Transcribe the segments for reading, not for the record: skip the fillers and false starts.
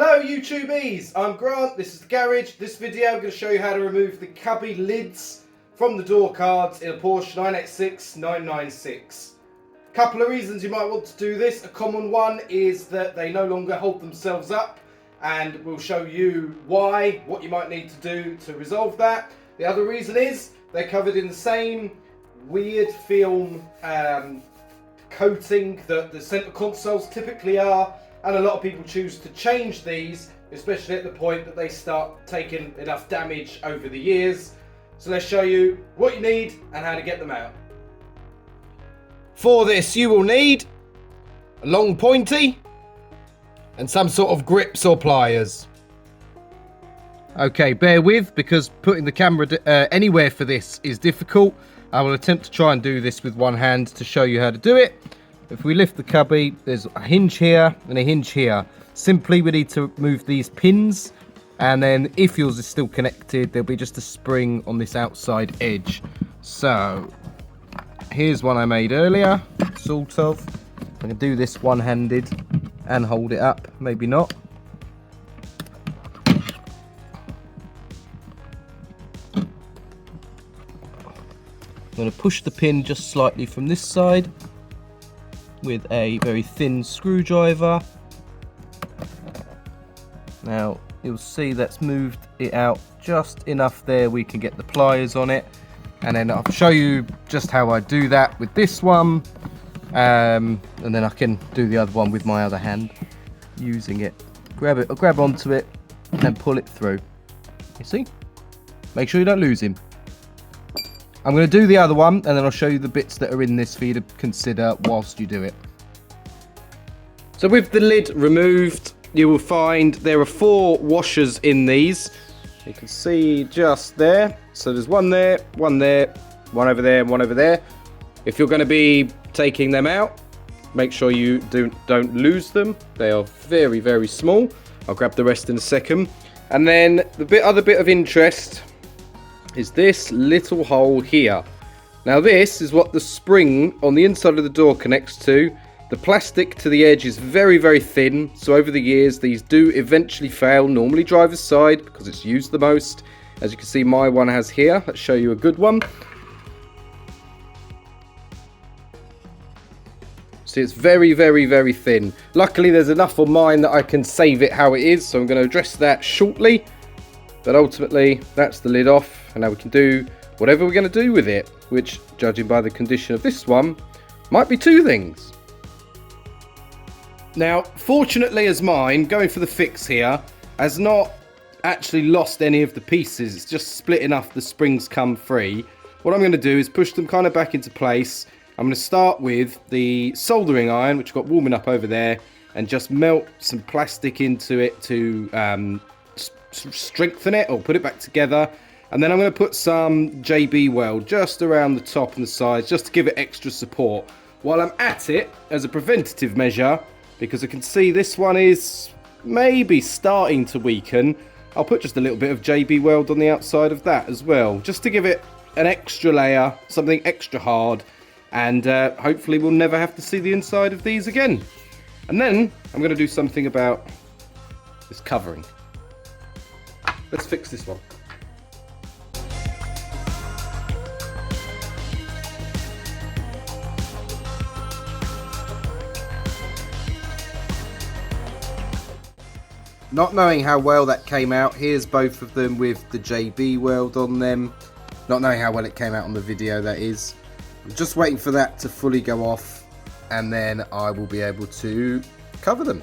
Hello YouTubies, I'm Grant, this is the garage. This video I'm going to show you how to remove the cubby lids from the door cards in a Porsche 986 996. Couple of reasons you might want to do this. A common one is that they no longer hold themselves up, and we'll show you why, what you might need to do to resolve that. The other reason is they're covered in the same weird film coating that the center consoles typically are, and a lot of people choose to change these, especially at the point that they start taking enough damage over the years. So let's show you what you need and how to get them out. For this you will need a long pointy and some sort of grips or pliers. Okay, bear with, because putting the camera anywhere for this is difficult. I will attempt to try and do this with one hand to show you how to do it. If we lift the cubby, there's a hinge here and a hinge here. Simply we need to move these pins, and then if yours is still connected, there'll be just a spring on this outside edge. So here's one I made earlier, sort of. I can do this one-handed and hold it up, maybe not. I'm going to push the pin just slightly from this side with a very thin screwdriver. Now you'll see that's moved it out just enough there we can get the pliers on it, and then I'll show you just how I do that with this one, and then I can do the other one with my other hand using it. Grab onto it and pull it through. You see? Make sure you don't lose him. I'm going to do the other one, and then I'll show you the bits that are in this for you to consider whilst you do it. So with the lid removed, you will find there are 4 washers in these. You can see just there. So there's one there, one over there, and one over there. If you're going to be taking them out, make sure you don't lose them. They are very, very small. I'll grab the rest in a second. And then the other bit of interest is this little hole here. Now this is what the spring on the inside of the door connects to. The plastic to the edge is very, very thin, so over the years these do eventually fail, normally driver's side because it's used the most. As you can see, my one has here. Let's show you a good one. See, it's very, very, very thin. Luckily there's enough on mine that I can save it how it is, so I'm going to address that shortly. But ultimately, that's the lid off, and now we can do whatever we're going to do with it, which, judging by the condition of this one, might be 2 things. Now, fortunately as mine, going for the fix here, has not actually lost any of the pieces. It's just split enough the springs come free. What I'm going to do is push them kind of back into place. I'm going to start with the soldering iron, which got warming up over there, and just melt some plastic into it to strengthen it or put it back together. And then I'm going to put some JB weld just around the top and the sides, just to give it extra support while I'm at it, as a preventative measure, because I can see this one is maybe starting to weaken. I'll put just a little bit of JB weld on the outside of that as well, just to give it an extra layer, something extra hard, and hopefully we'll never have to see the inside of these again. And then I'm going to do something about this covering. Let's fix this one. Not knowing how well that came out, here's both of them with the JB weld on them. Not knowing how well it came out on the video, that is. I'm just waiting for that to fully go off, and then I will be able to cover them.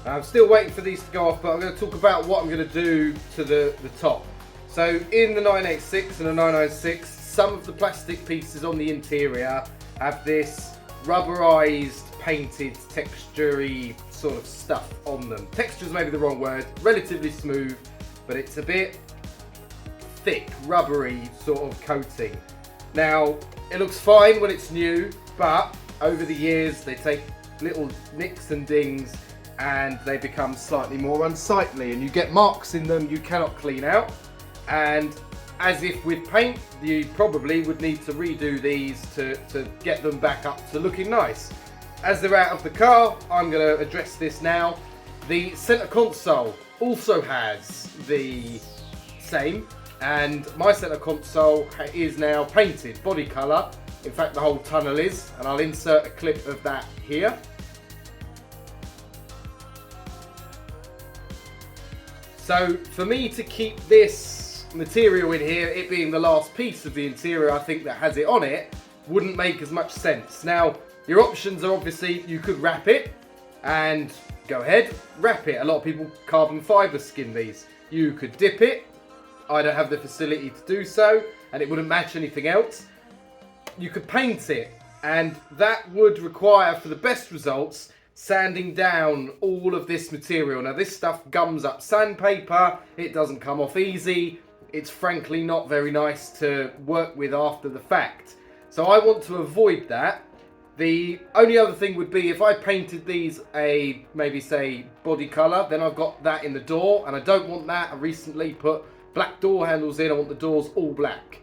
I'm still waiting for these to go off, but I'm going to talk about what I'm going to do to the top. So in the 986 and the 996, some of the plastic pieces on the interior have this rubberized, painted, textury sort of stuff on them. Texture's maybe the wrong word, relatively smooth, but it's a bit thick, rubbery sort of coating. Now, it looks fine when it's new, but over the years they take little nicks and dings and they become slightly more unsightly, and you get marks in them you cannot clean out. And as if with paint, you probably would need to redo these to get them back up to looking nice. As they're out of the car, I'm going to address this now. The centre console also has the same, and my centre console is now painted body colour. In fact, the whole tunnel is, and I'll insert a clip of that here. So for me to keep this material in here, it being the last piece of the interior I think that has it on it, wouldn't make as much sense. Now, your options are obviously you could wrap it, and go ahead, wrap it. A lot of people carbon fibre skin these. You could dip it. I don't have the facility to do so, and it wouldn't match anything else. You could paint it, and that would require, for the best results, sanding down all of this material. Now this stuff gums up sandpaper, it doesn't come off easy, it's frankly not very nice to work with after the fact. So I want to avoid that. The only other thing would be if I painted these a, maybe say, body colour, then I've got that in the door, and I don't want that. I recently put black door handles in, I want the doors all black.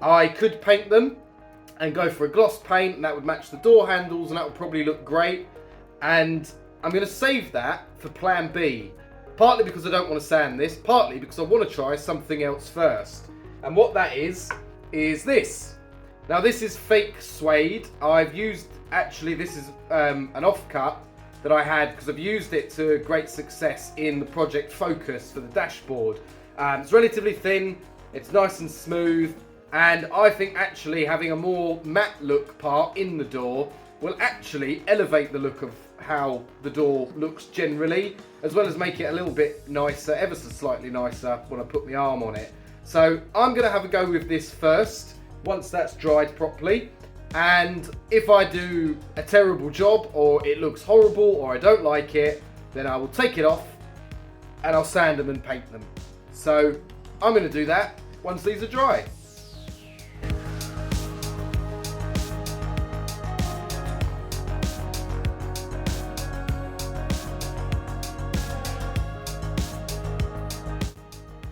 I could paint them and go for a gloss paint, and that would match the door handles, and that would probably look great. And I'm going to save that for plan B, partly because I don't want to sand this, partly because I want to try something else first. And what that is this. Now this is fake suede. I've used, actually this is an offcut that I had because I've used it to great success in the Project Focus for the dashboard. It's relatively thin, it's nice and smooth, and I think actually having a more matte look part in the door will actually elevate the look of how the door looks generally, as well as make it a little bit nicer, ever so slightly nicer when I put my arm on it. So I'm going to have a go with this first, once that's dried properly, and if I do a terrible job, or it looks horrible, or I don't like it, then I will take it off and I'll sand them and paint them. So I'm going to do that once these are dry.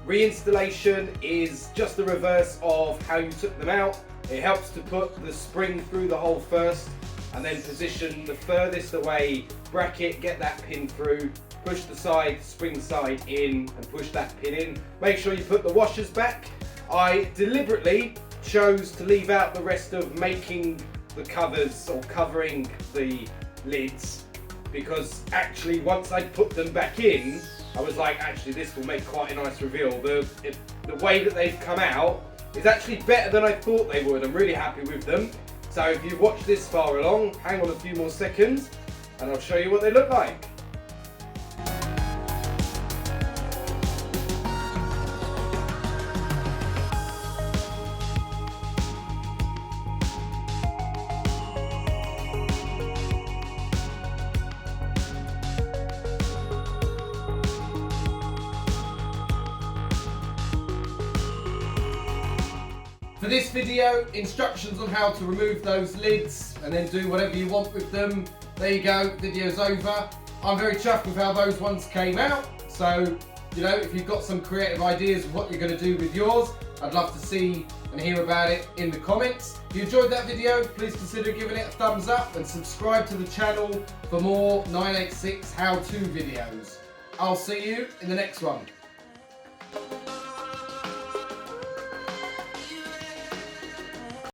Reinstallation is just the reverse of how you took them out. It helps to put the spring through the hole first, and then position the furthest away bracket, get that pin through, push the spring side in and push that pin in. Make sure you put the washers back. I deliberately chose to leave out the rest of making the covers or covering the lids, because actually once I put them back in, I was like, actually this will make quite a nice reveal. The way that they've come out is actually better than I thought they would. I'm really happy with them. So if you've watched this far along, hang on a few more seconds and I'll show you what they look like. For this video, instructions on how to remove those lids and then do whatever you want with them. There you go, video's over. I'm very chuffed with how those ones came out. So, you know, if you've got some creative ideas of what you're going to do with yours, I'd love to see and hear about it in the comments. If you enjoyed that video, please consider giving it a thumbs up and subscribe to the channel for more 986 how-to videos. I'll see you in the next one.